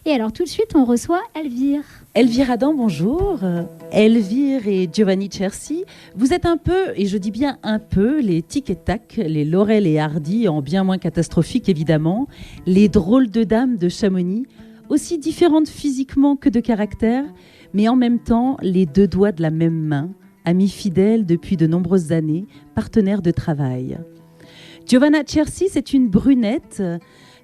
Et alors tout de suite, on reçoit Elvire. Elvire Adam, bonjour. Elvire et Giovanni Cerci, vous êtes un peu, et je dis bien un peu, les tic et tac, les Laurel et Hardy, en bien moins catastrophique évidemment, les drôles de dames de Chamonix, aussi différentes physiquement que de caractère, mais en même temps les deux doigts de la même main, amies fidèles depuis de nombreuses années, partenaires de travail. Giovanna Cerci, c'est une brunette,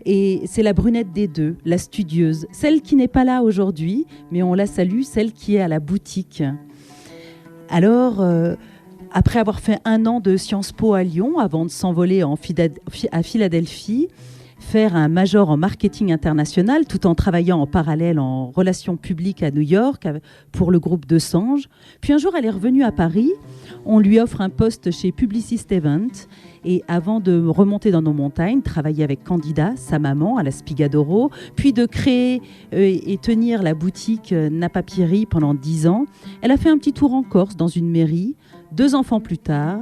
et c'est la brunette des deux, la studieuse, celle qui n'est pas là aujourd'hui, mais on la salue, celle qui est à la boutique. Alors, après avoir fait 1 an de Sciences Po à Lyon, avant de s'envoler à Philadelphie, faire un major en marketing international, tout en travaillant en parallèle en relations publiques à New York pour le groupe de Sange. Puis un jour, elle est revenue à Paris. On lui offre un poste chez Publicist Event. Et avant de remonter dans nos montagnes, travailler avec Candida, sa maman, à la Spigadoro, puis de créer et tenir la boutique Napapiri pendant 10 ans, elle a fait un petit tour en Corse, dans une mairie. 2 enfants plus tard,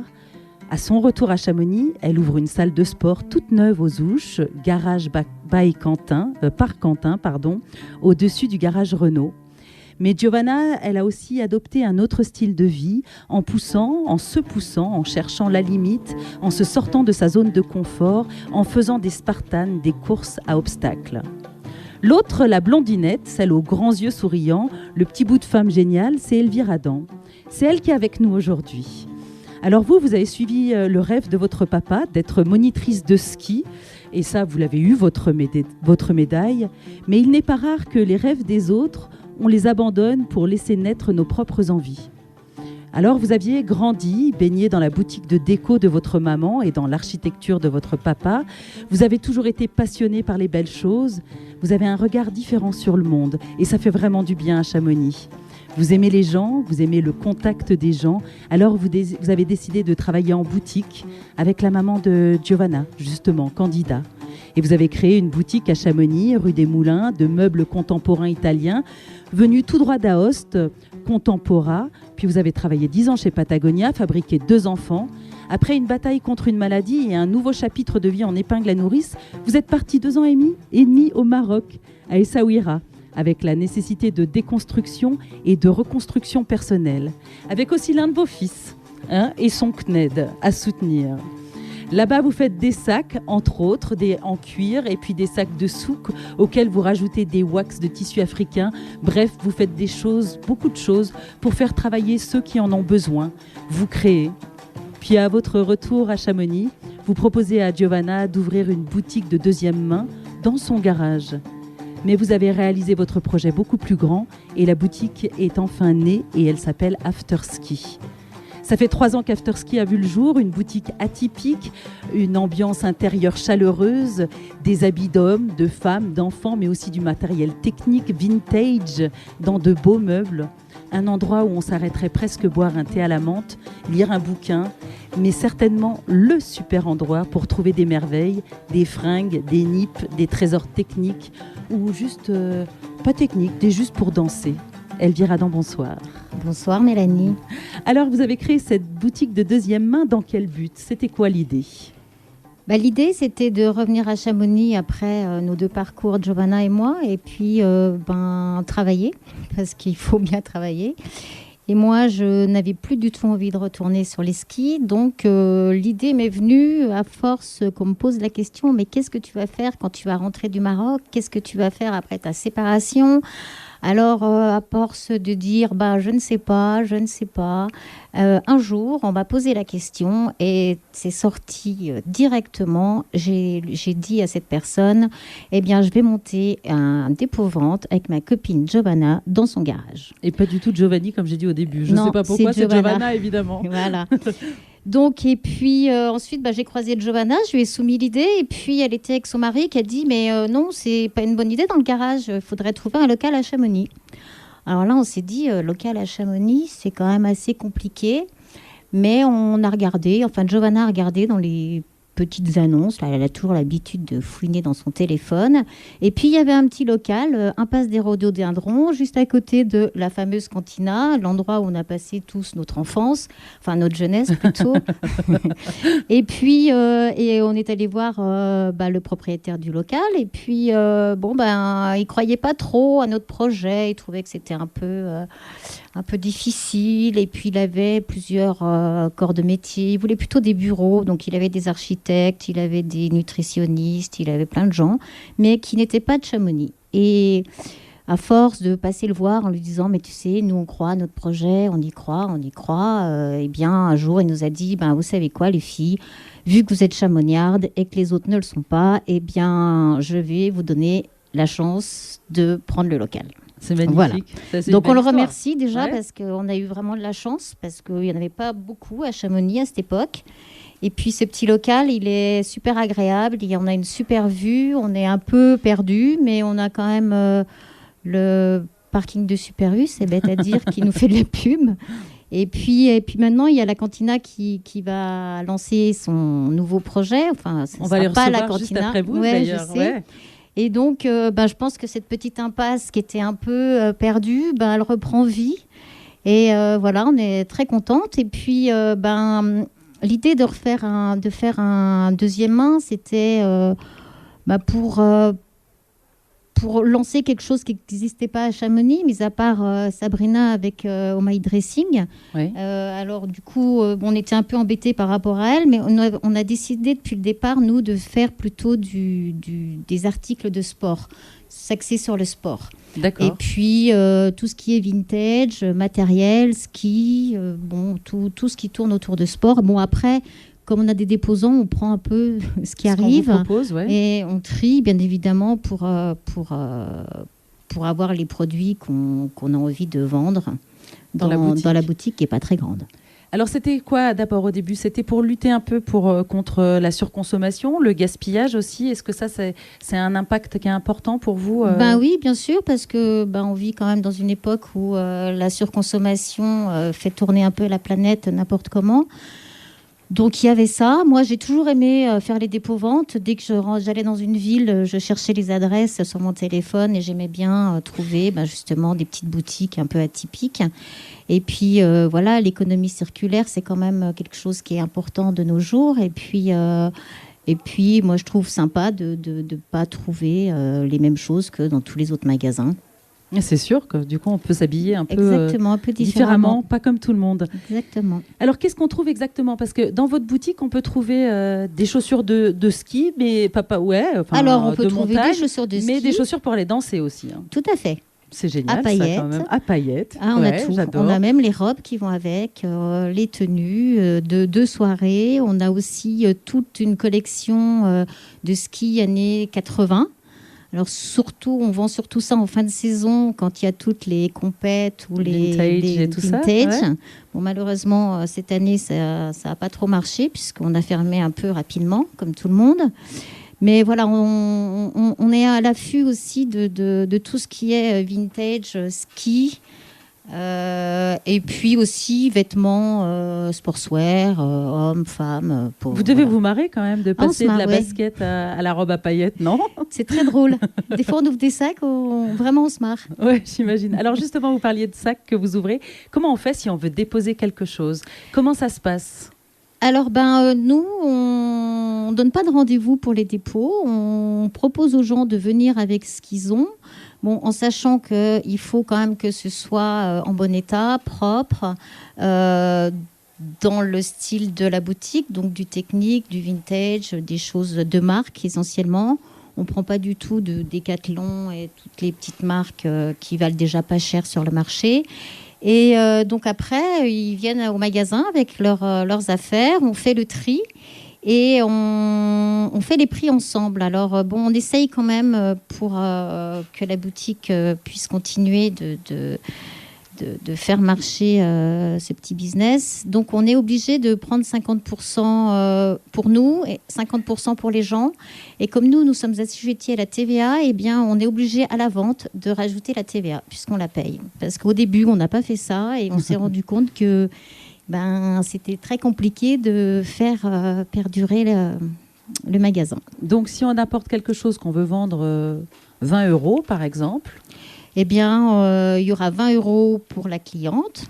à son retour à Chamonix, elle ouvre une salle de sport toute neuve aux Ouches, garage par Quentin, au-dessus du garage Renault. Mais Giovanna, elle a aussi adopté un autre style de vie, en se poussant, en cherchant la limite, en se sortant de sa zone de confort, en faisant des Spartans, des courses à obstacles. L'autre, la blondinette, celle aux grands yeux souriants, le petit bout de femme géniale, c'est Elvire Adam. C'est elle qui est avec nous aujourd'hui. Alors vous avez suivi le rêve de votre papa d'être monitrice de ski. Et ça, vous l'avez eu, votre médaille. Mais il n'est pas rare que les rêves des autres, on les abandonne pour laisser naître nos propres envies. Alors vous aviez grandi, baigné dans la boutique de déco de votre maman et dans l'architecture de votre papa. Vous avez toujours été passionné par les belles choses. Vous avez un regard différent sur le monde. Et ça fait vraiment du bien à Chamonix. Vous aimez les gens, vous aimez le contact des gens. Alors vous avez décidé de travailler en boutique avec la maman de Giovanna, justement, Candida. Et vous avez créé une boutique à Chamonix, rue des Moulins, de meubles contemporains italiens, venus tout droit d'Aoste, Contempora. Puis vous avez travaillé 10 ans chez Patagonia, fabriqué 2 enfants. Après une bataille contre une maladie et un nouveau chapitre de vie en épingle à nourrice, vous êtes parti 2 ans et demi au Maroc, à Essaouira, avec la nécessité de déconstruction et de reconstruction personnelle, avec aussi l'un de vos fils et son CNED à soutenir. Là-bas, vous faites des sacs, entre autres, en cuir, et puis des sacs de souk auxquels vous rajoutez des wax de tissu africain. Bref, vous faites beaucoup de choses pour faire travailler ceux qui en ont besoin. Vous créez. Puis à votre retour à Chamonix, vous proposez à Giovanna d'ouvrir une boutique de deuxième main dans son garage. Mais vous avez réalisé votre projet beaucoup plus grand et la boutique est enfin née et elle s'appelle Afterski. Ça fait 3 ans qu'Afterski a vu le jour, une boutique atypique, une ambiance intérieure chaleureuse, des habits d'hommes, de femmes, d'enfants, mais aussi du matériel technique vintage dans de beaux meubles. Un endroit où on s'arrêterait presque boire un thé à la menthe, lire un bouquin, mais certainement le super endroit pour trouver des merveilles, des fringues, des nippes, des trésors techniques ou juste, pas techniques, juste pour danser. Elvire Adam, bonsoir. Bonsoir Mélanie. Alors vous avez créé cette boutique de deuxième main, dans quel but? C'était quoi l'idée? L'idée, c'était de revenir à Chamonix après nos 2 parcours, Giovanna et moi, et puis travailler, parce qu'il faut bien travailler. Et moi, je n'avais plus du tout envie de retourner sur les skis. Donc, l'idée m'est venue à force qu'on me pose la question, mais qu'est-ce que tu vas faire quand tu vas rentrer du Maroc? Qu'est-ce que tu vas faire après ta séparation? Alors, à force de dire, je ne sais pas, un jour, on m'a posé la question et c'est sorti directement. J'ai dit à cette personne, je vais monter un dépôt-vente avec ma copine Giovanna dans son garage. Et pas du tout Giovanni, comme j'ai dit au début. Je ne sais pas pourquoi, c'est Giovanna, évidemment. Voilà. Donc, et puis ensuite, j'ai croisé Giovanna, je lui ai soumis l'idée, et puis elle était avec son mari qui a dit, mais non, c'est pas une bonne idée dans le garage, il faudrait trouver un local à Chamonix. Alors là, on s'est dit, local à Chamonix, c'est quand même assez compliqué, mais on a regardé, Giovanna a regardé dans les petites annonces. Là, elle a toujours l'habitude de fouiner dans son téléphone. Et puis, il y avait un petit local, impasse des Rhododendrons, juste à côté de la fameuse cantina, l'endroit où on a passé tous notre enfance, enfin notre jeunesse plutôt. Et puis, et on est allé voir le propriétaire du local. Et puis, il ne croyait pas trop à notre projet. Il trouvait que c'était un peu difficile. Et puis, il avait plusieurs corps de métier. Il voulait plutôt des bureaux. Donc, il avait des architectes, il avait des nutritionnistes, il avait plein de gens, mais qui n'étaient pas de Chamonix. Et à force de passer le voir en lui disant, mais tu sais, nous, on croit à notre projet, on y croit. Eh bien, un jour, il nous a dit, vous savez quoi, les filles, vu que vous êtes chamoniardes et que les autres ne le sont pas, eh bien, je vais vous donner la chance de prendre le local. C'est magnifique. Voilà. Ça, donc on le remercie déjà parce qu'on a eu vraiment de la chance, parce qu'il n'y en avait pas beaucoup à Chamonix à cette époque. Et puis ce petit local, il est super agréable, on a une super vue, on est un peu perdu, mais on a quand même le parking de Super U, c'est bête à dire, qui nous fait de la pub. Et puis maintenant, il y a la cantina qui va lancer son nouveau projet. Enfin, on va les recevoir juste après vous, d'ailleurs. Je sais. Ouais. Et donc, je pense que cette petite impasse qui était un peu perdue, elle reprend vie. Et voilà, on est très contente. Et puis, l'idée de faire un deuxième main, c'était pour lancer quelque chose qui n'existait pas à Chamonix, mis à part Sabrina avec Oh My Dressing. Oui. Alors du coup, on était un peu embêtés par rapport à elle, mais on a décidé depuis le départ, nous, de faire plutôt des articles de sport, s'axer sur le sport. D'accord. Et puis, tout ce qui est vintage, matériel, ski, tout ce qui tourne autour de sport. Bon, après, comme on a des déposants, on prend un peu ce qui arrive propose, ouais. Et on trie, bien évidemment, pour avoir les produits qu'on a envie de vendre dans la boutique qui n'est pas très grande. Alors, c'était quoi d'abord au début? C'était pour lutter un peu contre la surconsommation, le gaspillage aussi. Est-ce que ça, c'est un impact qui est important pour vous Oui, bien sûr, parce que on vit quand même dans une époque où la surconsommation fait tourner un peu la planète n'importe comment. Donc, il y avait ça. Moi, j'ai toujours aimé faire les dépôts-ventes. Dès que j'allais dans une ville, je cherchais les adresses sur mon téléphone et j'aimais bien trouver justement des petites boutiques un peu atypiques. Et puis, voilà, l'économie circulaire, c'est quand même quelque chose qui est important de nos jours. Et puis, moi, je trouve sympa de ne pas trouver les mêmes choses que dans tous les autres magasins. C'est sûr que du coup, on peut s'habiller un peu différemment, pas comme tout le monde. Exactement. Alors, qu'est-ce qu'on trouve exactement? Parce que dans votre boutique, on peut trouver des chaussures de ski, mais alors, on peut trouver montagne, des chaussures de ski. Mais des chaussures pour aller danser aussi. Hein. Tout à fait. C'est génial, à paillettes. Ça, quand même. À paillettes. On a tout. J'adore. On a même les robes qui vont avec, les tenues de soirée. On a aussi toute une collection de ski années 80. Alors on vend surtout ça en fin de saison quand il y a toutes les compètes ou les vintage et tout vintage. Ça. Ouais. Bon, malheureusement, cette année, ça n'a pas trop marché puisqu'on a fermé un peu rapidement, comme tout le monde. Mais voilà, on est à l'affût aussi de tout ce qui est vintage, ski, et puis aussi vêtements, sportswear, hommes, femmes. Vous devez vous marrer quand même de passer de la basket à la robe à paillettes, non? C'est très drôle. Des fois, on ouvre des sacs, vraiment on se marre. Oui, j'imagine. Alors justement, vous parliez de sacs que vous ouvrez. Comment on fait si on veut déposer quelque chose? Comment ça se passe? Alors, nous, on ne donne pas de rendez-vous pour les dépôts. On propose aux gens de venir avec ce qu'ils ont, en sachant qu'il faut quand même que ce soit en bon état, propre, dans le style de la boutique, donc du technique, du vintage, des choses de marque essentiellement. On ne prend pas du tout de Decathlon et toutes les petites marques qui valent déjà pas cher sur le marché. Et donc après, ils viennent au magasin avec leurs affaires, on fait le tri et on fait les prix ensemble. Alors on essaye quand même pour que la boutique puisse continuer de faire marcher ce petit business. Donc on est obligé de prendre 50% pour nous et 50% pour les gens. Et comme nous sommes assujettis à la TVA, eh bien on est obligé à la vente de rajouter la TVA puisqu'on la paye. Parce qu'au début on n'a pas fait ça et on s'est rendu compte que c'était très compliqué de faire perdurer le magasin. Donc, si on apporte quelque chose qu'on veut vendre 20 € par exemple, eh bien, il y aura 20 € pour la cliente,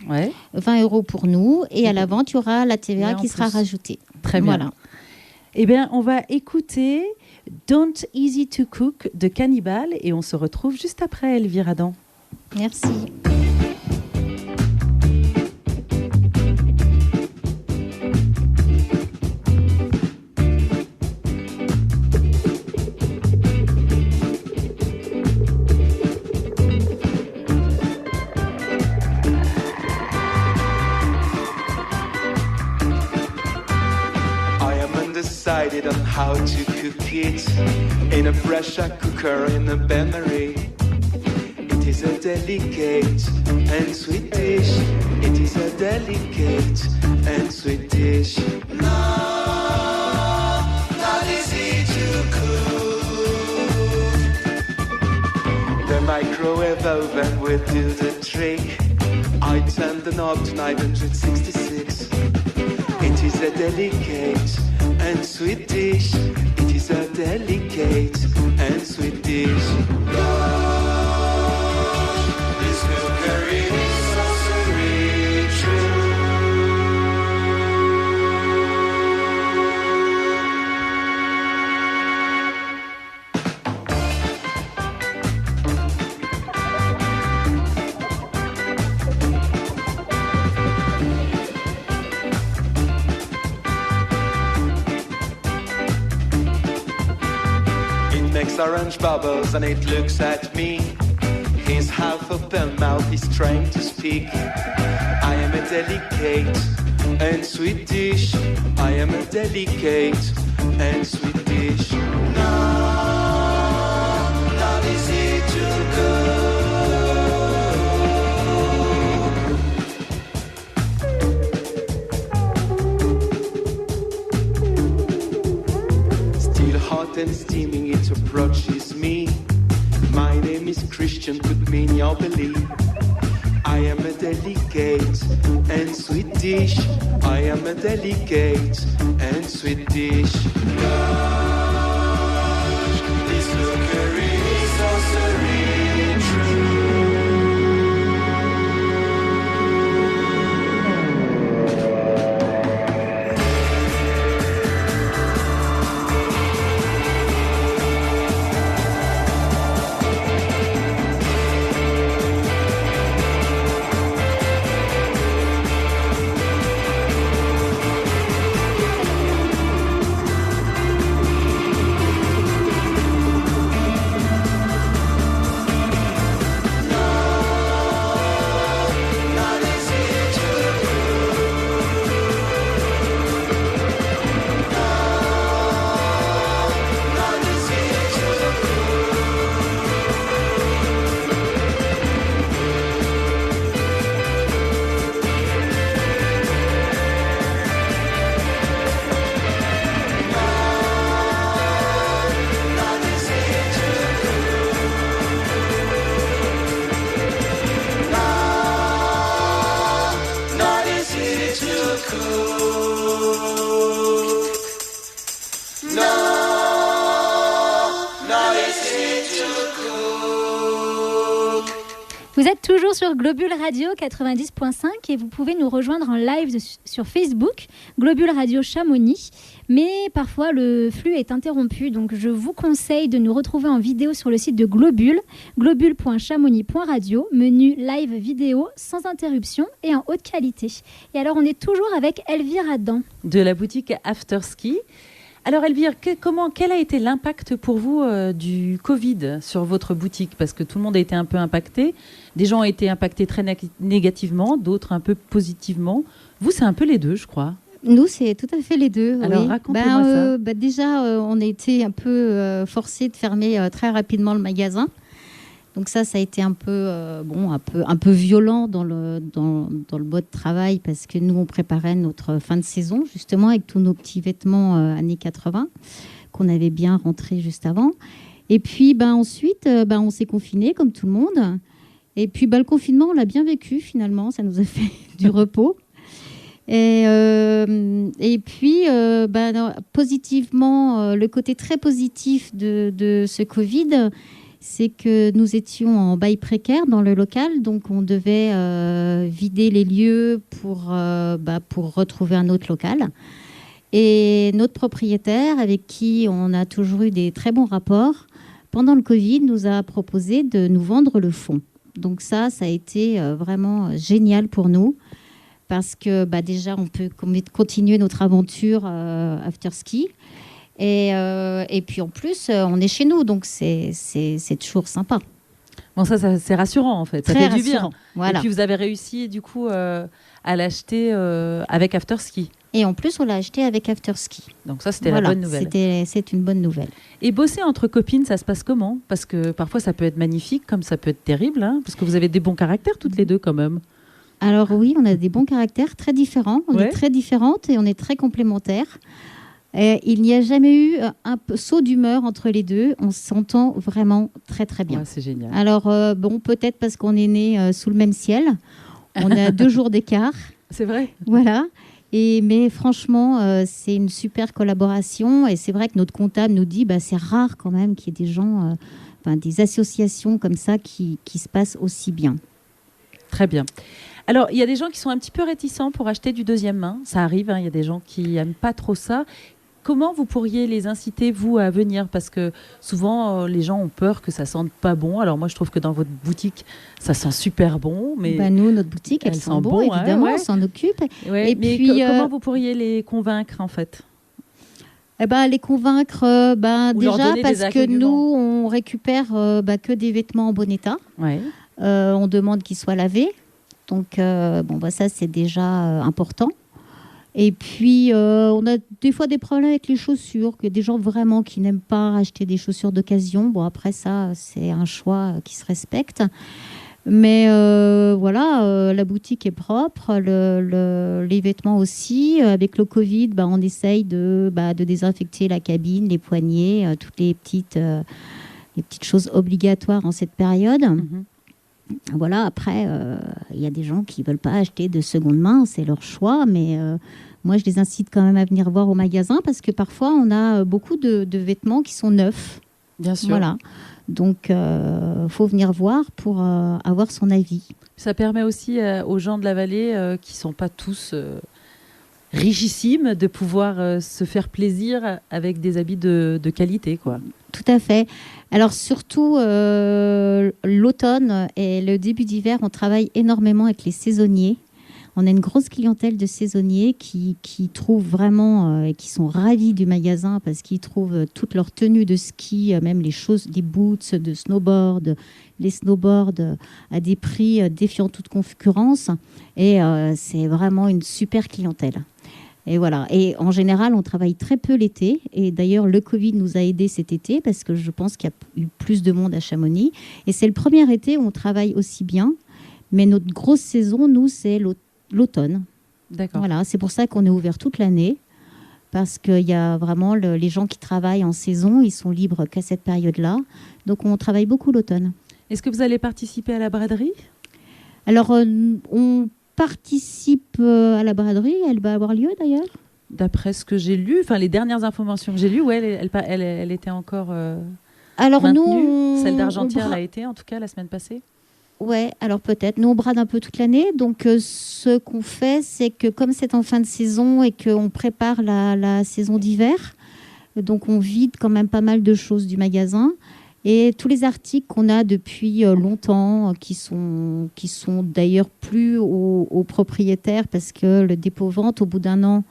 20 € pour nous, et à la vente, il y aura la TVA qui sera rajoutée. Très bien. Voilà. Eh bien, on va écouter Don't Easy to Cook de Cannibal et on se retrouve juste après, Elvire Adam. Merci. Decided on how to cook it in a pressure cooker in a bain-marie. It is a delicate and sweet dish. It is a delicate and sweet dish. Not easy to cook. The microwave oven will do the trick. I turned the knob to 966. It is a delicate and sweet dish. It is a delicate and sweet dish. Gosh, this cookery is sorcery true. Orange bubbles and it looks at me. His half open mouth is trying to speak. I am a delicate and sweet dish. I am a delicate and sweet dish. No, not easy to cook. Still hot and steaming, it approaches me. My name is Christian, put me in your belief. I am a delicate and sweet dish. I am a delicate and sweet dish. Gosh, this cookery is sorcery true. Vous êtes toujours sur Globule Radio 90.5 et vous pouvez nous rejoindre en live sur Facebook, Globule Radio Chamonix. Mais parfois, le flux est interrompu, donc je vous conseille de nous retrouver en vidéo sur le site de Globule, globule.chamonix.radio, menu live vidéo sans interruption et en haute qualité. Et alors, on est toujours avec Elvire Adam. De la boutique Afterski. Alors Elvire, quel a été l'impact pour vous du Covid sur votre boutique ? Parce que tout le monde a été un peu impacté. Des gens ont été impactés très négativement, d'autres un peu positivement. Vous, c'est un peu les deux, je crois. Nous, c'est tout à fait les deux. Alors, oui. racontez-moi ça. Déjà, on a été un peu forcés de fermer très rapidement le magasin. Donc ça a été un peu violent dans le mode travail parce que nous, on préparait notre fin de saison, justement, avec tous nos petits vêtements années 80 qu'on avait bien rentrés juste avant. Et puis, ensuite, on s'est confinés comme tout le monde. Et puis, le confinement, on l'a bien vécu, finalement. Ça nous a fait du repos. Et puis, positivement, le côté très positif de ce Covid, c'est que nous étions en bail précaire dans le local, donc on devait vider les lieux pour retrouver un autre local. Et notre propriétaire, avec qui on a toujours eu des très bons rapports, pendant le Covid, nous a proposé de nous vendre le fonds. Donc ça a été vraiment génial pour nous, parce que déjà, on peut continuer notre aventure after-ski. Et puis en plus, on est chez nous, donc c'est toujours sympa. Bon, ça c'est rassurant en fait. Ça Très fait du bien. rassurant, voilà. Et puis vous avez réussi du coup à l'acheter avec After Ski. Et en plus, on l'a acheté avec After Ski. Donc ça, c'était la bonne nouvelle. C'est une bonne nouvelle. Et bosser entre copines, ça se passe comment? Parce que parfois, ça peut être magnifique, comme ça peut être terrible, hein, parce que vous avez des bons caractères toutes les deux quand même. Alors oui, on a des bons caractères très différents. On est très différentes et on est très complémentaires. Et il n'y a jamais eu un saut d'humeur entre les deux. On s'entend vraiment très très bien. Ouais, c'est génial. Alors peut-être parce qu'on est nés sous le même ciel. On a 2 jours d'écart. C'est vrai. Voilà. Mais franchement, c'est une super collaboration. Et c'est vrai que notre comptable nous dit c'est rare quand même qu'il y ait des gens, des associations comme ça qui se passent aussi bien. Très bien. Alors, il y a des gens qui sont un petit peu réticents pour acheter du deuxième main. Ça arrive, il y a des gens qui n'aiment pas trop ça. Comment vous pourriez les inciter, vous, à venir? Parce que souvent, les gens ont peur que ça sente pas bon. Alors moi, je trouve que dans votre boutique, ça sent super bon. Mais nous, notre boutique, elle sent bon, évidemment, on s'en occupe. Ouais, mais puis, comment vous pourriez les convaincre, en fait? Les convaincre, déjà, parce que nous, on récupère que des vêtements en bon état. Ouais. On demande qu'ils soient lavés. Donc, ça, c'est déjà important. Et puis, on a des fois des problèmes avec les chaussures, qu'il y a des gens vraiment qui n'aiment pas acheter des chaussures d'occasion. Bon, après ça, c'est un choix qui se respecte. Mais la boutique est propre, les vêtements aussi. Avec le Covid, on essaye de désinfecter la cabine, les poignées, toutes les petites choses obligatoires en cette période. Mm-hmm. Voilà, après, y a des gens qui ne veulent pas acheter de seconde main, c'est leur choix, mais moi, je les incite quand même à venir voir au magasin parce que parfois, on a beaucoup de vêtements qui sont neufs. Bien sûr. Voilà. Donc, faut venir voir pour avoir son avis. Ça permet aussi aux gens de la vallée qui ne sont pas tous richissimes de pouvoir se faire plaisir avec des habits de qualité, quoi. Tout à fait. Alors surtout l'automne et le début d'hiver, on travaille énormément avec les saisonniers. On a une grosse clientèle de saisonniers qui trouvent vraiment et qui sont ravis du magasin parce qu'ils trouvent toutes leurs tenues de ski, même les boots de snowboard, les snowboards à des prix défiant toute concurrence. Et c'est vraiment une super clientèle. Et voilà. Et en général, on travaille très peu l'été. Et d'ailleurs, le Covid nous a aidés cet été parce que je pense qu'il y a eu plus de monde à Chamonix. Et c'est le premier été où on travaille aussi bien. Mais notre grosse saison, nous, c'est l'automne. D'accord. Voilà. C'est pour ça qu'on est ouvert toute l'année. Parce qu'il y a vraiment les gens qui travaillent en saison, ils sont libres qu'à cette période-là. Donc, on travaille beaucoup l'automne. Est-ce que vous allez participer à la braderie? Alors, on participe à la braderie. Elle va avoir lieu d'ailleurs. D'après ce que j'ai lu, les dernières informations que j'ai lues, elle était encore alors maintenue. Nous, celle d'Argentière l'a été en tout cas la semaine passée. Ouais, alors peut-être. Nous, on brade un peu toute l'année. Donc, ce qu'on fait, c'est que comme c'est en fin de saison et qu'on prépare la saison d'hiver, donc on vide quand même pas mal de choses du magasin. Et tous les articles qu'on a depuis longtemps, qui sont d'ailleurs plus aux propriétaires parce que le dépôt-vente, au bout d'un an,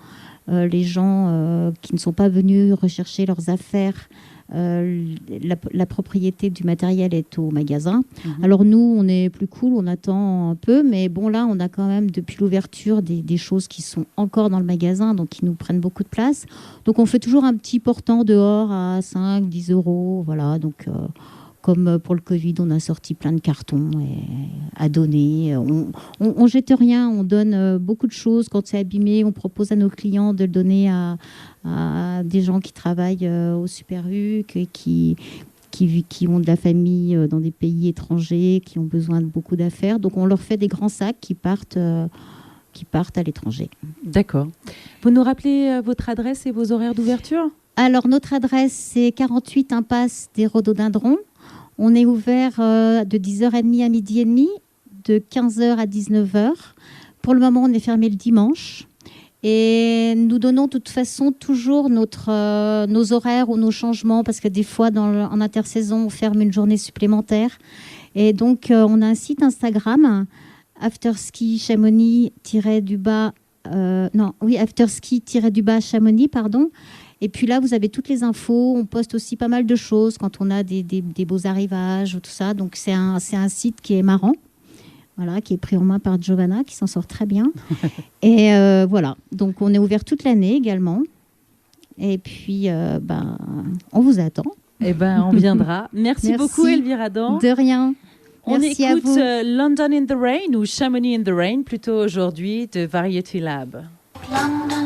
les gens qui ne sont pas venus rechercher leurs affaires, la propriété du matériel est au magasin. Mmh. Alors nous, on est plus cool, on attend un peu, mais bon là, on a quand même depuis l'ouverture des choses qui sont encore dans le magasin, donc qui nous prennent beaucoup de place. Donc on fait toujours un petit portant dehors à 5-10 €, voilà. Donc comme pour le Covid, on a sorti plein de cartons à donner. On jette rien, on donne beaucoup de choses. Quand c'est abîmé, on propose à nos clients de le donner à des gens qui travaillent au Super U, qui ont de la famille dans des pays étrangers, qui ont besoin de beaucoup d'affaires. Donc on leur fait des grands sacs qui partent qui partent à l'étranger. D'accord. Vous nous rappelez votre adresse et vos horaires d'ouverture ? Alors, notre adresse, c'est 48 impasse des Rhododendrons. On est ouvert de 10h30 à midi et demi, de 15h à 19h. Pour le moment, on est fermé le dimanche. Et nous donnons de toute façon toujours nos horaires ou nos changements, parce que des fois, en intersaison, on ferme une journée supplémentaire. Et donc, on a un site Instagram, afterski Chamonix-du-bas, afterski-du-bas Chamonix, pardon. Et puis là, vous avez toutes les infos. On poste aussi pas mal de choses quand on a des beaux arrivages ou tout ça. Donc, c'est un site qui est marrant. Voilà, qui est pris en main par Giovanna, qui s'en sort très bien. Et voilà, donc on est ouvert toute l'année également. Et puis, on vous attend. Eh ben, on viendra. Merci beaucoup, Elvire Adam. De rien. On Merci à écoute vous. London in the Rain ou Chamonix in the Rain plutôt aujourd'hui de Variety Lab. London